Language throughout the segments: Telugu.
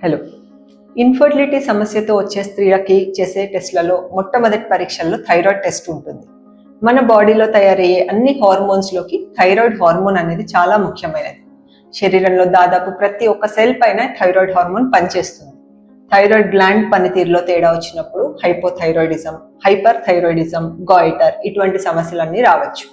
హలో. ఇన్ఫర్టిలిటీ సమస్యతో వచ్చే స్త్రీలకి చేసే టెస్ట్లలో మొట్టమొదటి పరీక్షల్లో థైరాయిడ్ టెస్ట్ ఉంటుంది. మన బాడీలో తయారయ్యే అన్ని హార్మోన్స్లోకి థైరాయిడ్ హార్మోన్ అనేది చాలా ముఖ్యమైనది. శరీరంలో దాదాపు ప్రతి ఒక్క సెల్ పైన థైరాయిడ్ హార్మోన్ పనిచేస్తుంది. థైరాయిడ్ గ్లాండ్ పనితీరులో తేడా వచ్చినప్పుడు హైపోథైరాయిడిజం, హైపర్ థైరాయిడిజం, గాయిటర్ ఇటువంటి సమస్యలన్నీ రావచ్చు.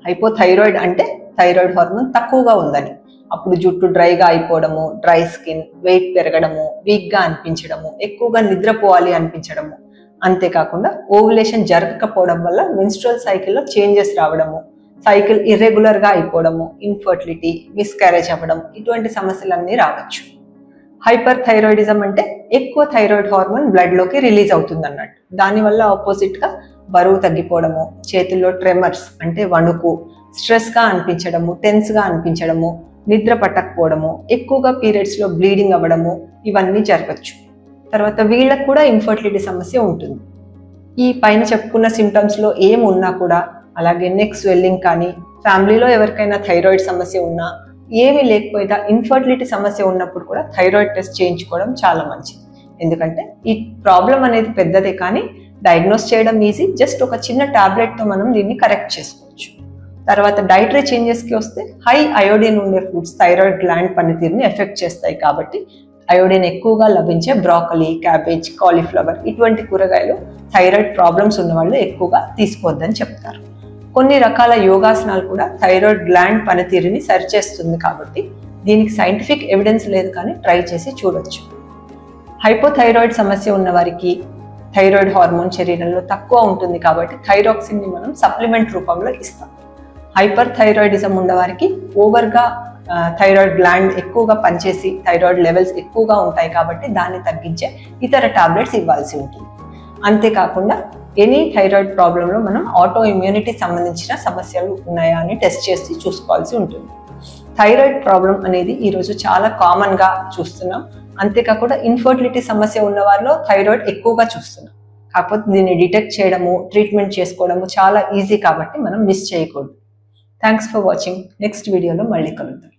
హైపోథైరాయిడ్ అంటే థైరాయిడ్ హార్మోన్ తక్కువగా ఉందని. అప్పుడు జుట్టు డ్రైగా అయిపోవడము, డ్రై స్కిన్, వెయిట్ పెరగడము, వీక్గా అనిపించడము, ఎక్కువగా నిద్రపోవాలి అనిపించడము, అంతేకాకుండా ఓవులేషన్ జరగకపోవడం వల్ల మెన్స్ట్రువల్ సైకిల్లో చేంజెస్ రావడము, సైకిల్ ఇర్రెగ్యులర్గా అయిపోవడము, ఇన్ఫర్టిలిటీ, మిస్క్యారేజ్ అవ్వడం ఇటువంటి సమస్యలన్నీ రావచ్చు. హైపర్ థైరాయిడిజం అంటే ఎక్కువ థైరాయిడ్ హార్మోన్ బ్లడ్లోకి రిలీజ్ అవుతుంది అన్నట్టు. దానివల్ల ఆపోజిట్గా బరువు తగ్గిపోవడము, చేతుల్లో ట్రెమర్స్ అంటే వణుకు, స్ట్రెస్గా అనిపించడము, టెన్స్గా అనిపించడము, నిద్ర పట్టకపోవడము, ఎక్కువగా పీరియడ్స్లో బ్లీడింగ్ అవ్వడము ఇవన్నీ జరగచ్చు. తర్వాత వీళ్ళకు కూడా ఇన్ఫర్టిలిటీ సమస్య ఉంటుంది. ఈ పైన చెప్పుకున్న సిమ్టమ్స్లో ఏం ఉన్నా కూడా, అలాగే నెక్ స్వెల్లింగ్ కానీ, ఫ్యామిలీలో ఎవరికైనా థైరాయిడ్ సమస్య ఉన్నా, ఏమీ లేకపోయినా ఇన్ఫర్టిలిటీ సమస్య ఉన్నప్పుడు కూడా థైరాయిడ్ టెస్ట్ చేయించుకోవడం చాలా మంచిది. ఎందుకంటే ఈ ప్రాబ్లం అనేది పెద్దదే కానీ డయాగ్నోస్ చేయడం ఈజీ. జస్ట్ ఒక చిన్న టాబ్లెట్తో మనం దీన్ని కరెక్ట్ చేసుకోవచ్చు. తర్వాత డైటరీ చేంజెస్కి వస్తే, హై అయోడిన్ ఉండే ఫుడ్స్ థైరాయిడ్ గ్లాండ్ పనితీరుని ఎఫెక్ట్ చేస్తాయి. కాబట్టి అయోడిన్ ఎక్కువగా లభించే బ్రాకలీ, క్యాబేజ్, కాలీఫ్లవర్ ఇటువంటి కూరగాయలు థైరాయిడ్ ప్రాబ్లమ్స్ ఉన్న వాళ్ళు ఎక్కువగా తీసుకోవద్దని చెప్తారు. కొన్ని రకాల యోగాసనాలు కూడా థైరాయిడ్ గ్లాండ్ పనితీరుని సరిచేస్తుంది. కాబట్టి దీనికి సైంటిఫిక్ ఎవిడెన్స్ లేదు కానీ ట్రై చేసి చూడొచ్చు. హైపోథైరాయిడ్ సమస్య ఉన్న వారికి థైరాయిడ్ హార్మోన్ శరీరంలో తక్కువ ఉంటుంది కాబట్టి థైరాక్సిన్ని మనం సప్లిమెంట్ రూపంలో ఇస్తాం. హైపర్ థైరాయిడిజం ఉన్నవారికి ఓవర్గా థైరాయిడ్ గ్లాండ్ ఎక్కువగా పనిచేసి థైరాయిడ్ లెవెల్స్ ఎక్కువగా ఉంటాయి కాబట్టి దాన్ని తగ్గించే ఇతర టాబ్లెట్స్ ఇవ్వాల్సి ఉంటుంది. అంతేకాకుండా ఎనీ థైరాయిడ్ ప్రాబ్లంలో మనం ఆటో ఇమ్యూనిటీ సంబంధించిన సమస్యలు ఉన్నాయా అని టెస్ట్ చేసి చూసుకోవాల్సి ఉంటుంది. థైరాయిడ్ ప్రాబ్లం అనేది ఈరోజు చాలా కామన్గా చూస్తున్నాం. అంతేకాకుండా ఇన్ఫర్టిలిటీ సమస్య ఉన్న వారిలో థైరాయిడ్ ఎక్కువగా చూస్తున్నాం. కాకపోతే దీన్ని డిటెక్ట్ చేయడము, ట్రీట్మెంట్ చేసుకోవడము చాలా ఈజీ కాబట్టి మనం మిస్ చేయకూడదు. Thanks for watching. నెక్స్ట్ వీడియోలో మళ్ళీ కలుద్దాం.